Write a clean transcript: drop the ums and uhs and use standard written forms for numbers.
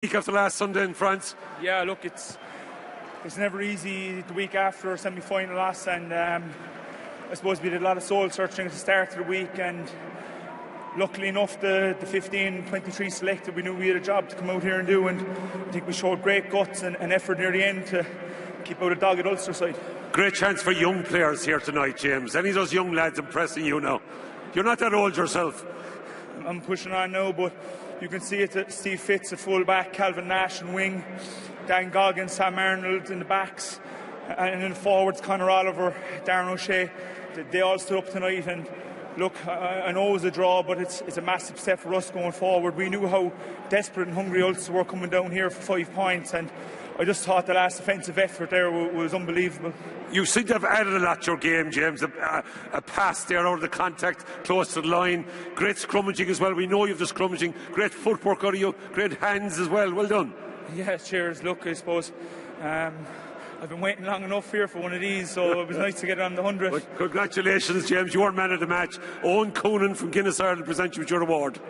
Week after last Sunday in France. Yeah, look, it's never easy the week after a semi-final loss, and I suppose we did a lot of soul searching at the start of the week, and luckily enough the 15-23 selected, we knew we had a job to come out here and do, and I think we showed great guts and effort near the end to keep out a dogged Ulster side. Great chance for young players here tonight, James. Any of those young lads impressing you now? You're not that old yourself. I'm pushing on now, but you can see it. Steve Fitz at full back, Calvin Nash in wing, Dan Goggins, Sam Arnold in the backs, and in the forwards Conor Oliver, Darren O'Shea. They all stood up tonight, and look, I know it was a draw, but it's a massive step for us going forward. We knew how desperate and hungry Ulster were coming down here for 5 points, and I just thought the last offensive effort there was unbelievable. You seem to have added a lot to your game, James. A pass there out of the contact, close to the line. Great scrummaging as well. We know you have the scrummaging. Great footwork out of you. Great hands as well. Well done. Yeah, cheers. Look, I suppose I've been waiting long enough here for one of these, so it was nice to get it on the 100. Well, congratulations, James. You are man of the match. Owen Cronin from Guinness Ireland presents you with your award.